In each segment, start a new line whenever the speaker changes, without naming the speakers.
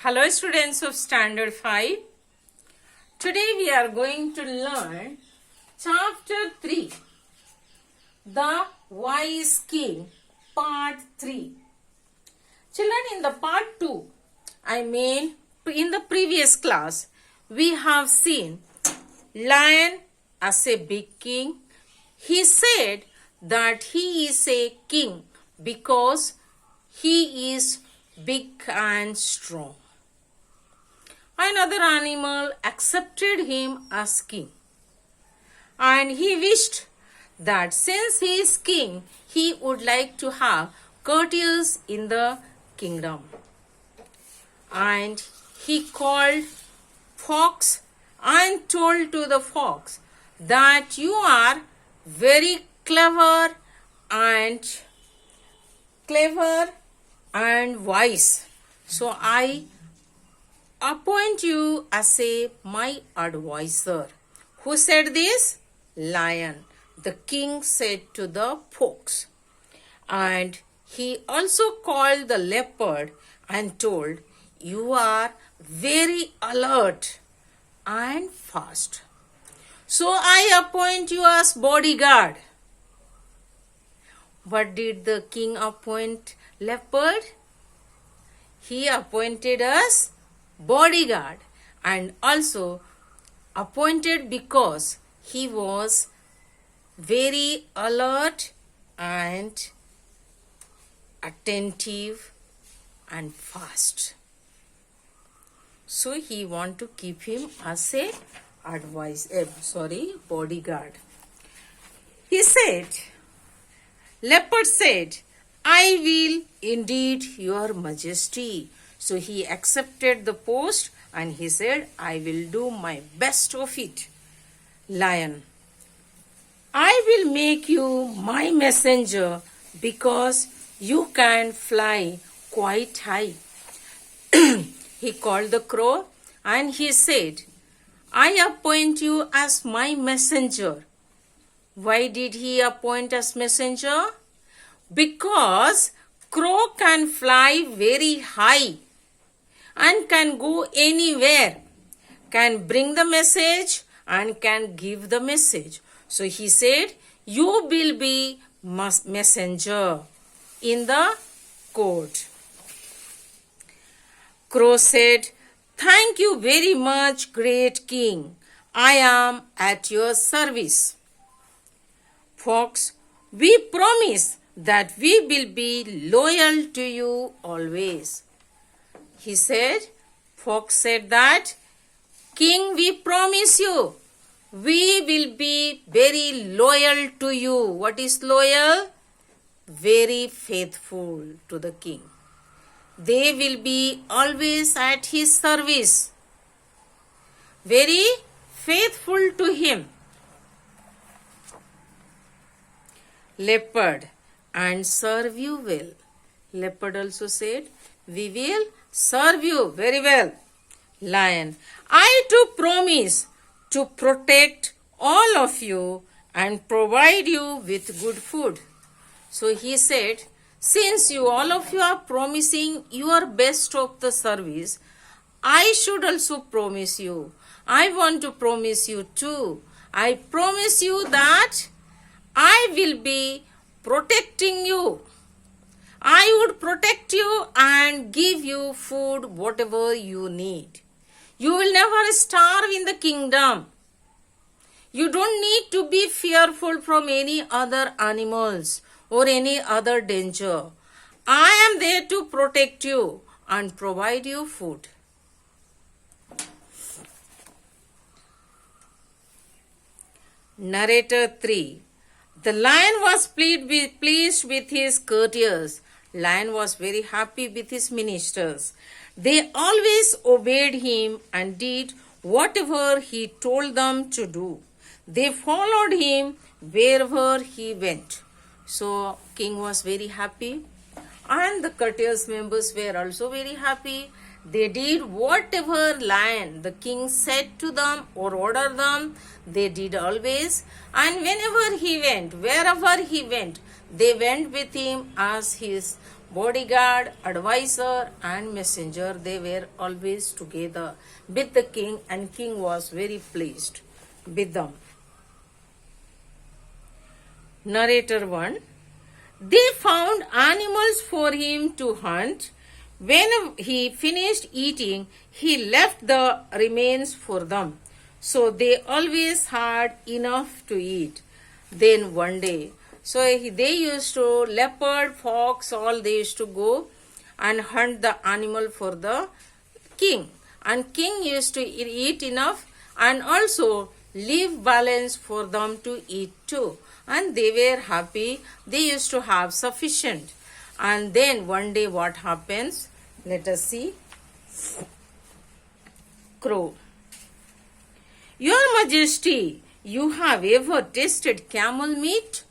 Hello students of Standard 5. Today we are going to learn Chapter 3, The Wise King, Part 3. Children, in the Part 2, in the previous class, we have seen Lion as a big king. He said that he is a king because he is big and strong. Another animal accepted him as king, and he wished that since he is king, he would like to have courtiers in the kingdom. And he called fox and told to the fox that you are very clever and wise. So I appoint you as my advisor. Who said this? Lion. The king said to the fox. And he also called the leopard and told, you are very alert and fast. So I appoint you as bodyguard. What did the king appoint leopard? He appointed us bodyguard, and also appointed because he was very alert and attentive and fast. So he want to keep him as a bodyguard. He said, leopard said, I will indeed, your majesty. So he accepted the post and he said, I will do my best of it. Lion, I will make you my messenger because you can fly quite high. He called the crow and he said, I appoint you as my messenger. Why did he appoint as messenger? Because crow can fly very high and can go anywhere, can bring the message and can give the message. So he said, you will be messenger in the court. Crow said, thank you very much, great king. I am at your service. Fox, we promise that we will be loyal to you always. He said, fox said that, king, we promise you, we will be very loyal to you. What is loyal? Very faithful to the king. They will be always at his service. Very faithful to him. Leopard, and serve you well. Leopard also said, we will serve you very well. Lion, I too promise to protect all of you and provide you with good food. So he said, since all of you are promising your best of the service, I should also promise you. I want to promise you too. I promise you that I will be protecting you. I would protect you and give you food, whatever you need. You will never starve in the kingdom. You don't need to be fearful from any other animals or any other danger. I am there to protect you and provide you food. Narrator 3. The lion was pleased with his courtiers. Lion was very happy with his ministers. They always obeyed him and did whatever he told them to do. They followed him wherever he went. So king was very happy and the courtiers members were also very happy. They did whatever lion, the king said to them or ordered them, they did always. And whenever he went, wherever he went, they went with him as his bodyguard, advisor and messenger, they were always together with the king, and king was very pleased with them. Narrator 1. They found animals for him to hunt. When he finished eating, he left the remains for them. So they always had enough to eat. Then one day, so they used to, leopard, fox, all they used to go and hunt the animal for the king. And king used to eat enough and also leave balance for them to eat too. And they were happy. They used to have sufficient. And then one day what happens? Let us see. Crow. Your Majesty, you have ever tasted camel meat?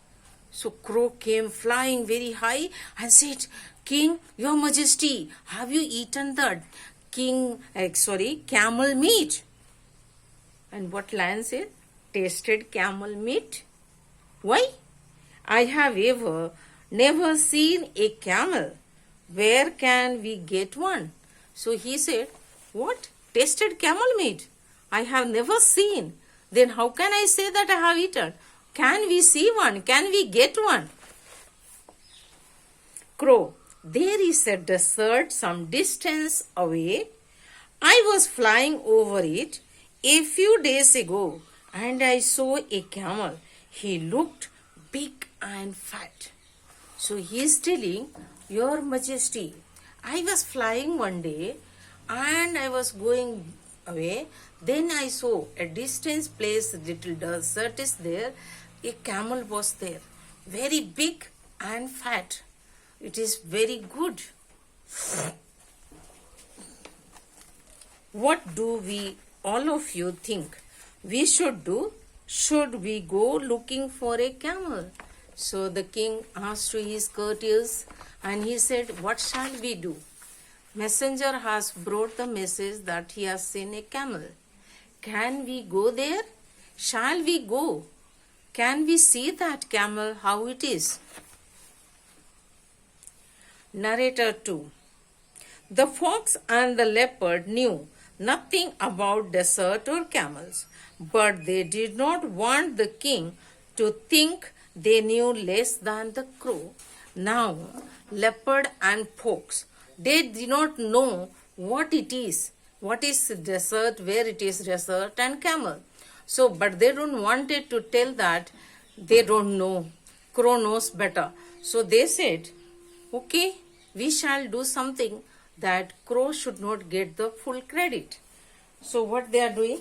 So crow came flying very high and said, King, Your Majesty, have you eaten the camel meat? And what lion said? Tasted camel meat? Why? I have never seen a camel. Where can we get one? So he said, what? Tasted camel meat? I have never seen. Then how can I say that I have eaten? Can we see one? Can we get one? Crow. There is a desert some distance away. I was flying over it a few days ago and I saw a camel. He looked big and fat. So he is telling, Your Majesty, I was flying one day and I was going away. Then I saw a distance place, little desert is there. A camel was there, very big and fat. It is very good. What do we, all of you, think we should do? Should we go looking for a camel? So the king asked to his courtiers and he said, what shall we do? Messenger has brought the message that he has seen a camel. Can we go there? Shall we go? Can we see that camel, how it is? Narrator 2. The fox and the leopard knew nothing about desert or camels, but they did not want the king to think they knew less than the crow. Now, leopard and fox, they did not know what it is. What is desert, where it is desert and camel. So, but they don't want it to tell that they don't know. Crow knows better. So they said, okay, we shall do something that crow should not get the full credit. So what they are doing?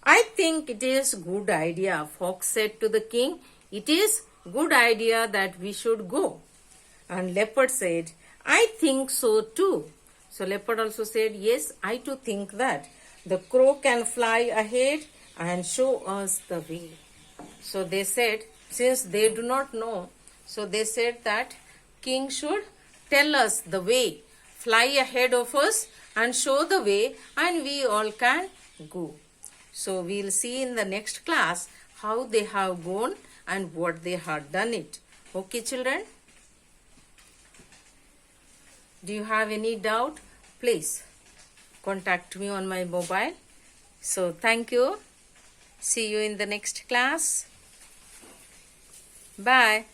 I think it is good idea, fox said to the king. It is good idea that we should go. And leopard said, I think so too. So leopard also said, yes, I too think that. The crow can fly ahead and show us the way. So they said, since they do not know, so they said that king should tell us the way, fly ahead of us and show the way, and we all can go. So we will see in the next class how they have gone and what they have done it. Okay, children? Do you have any doubt? Please contact me on my mobile. So thank you. See you in the next class. Bye.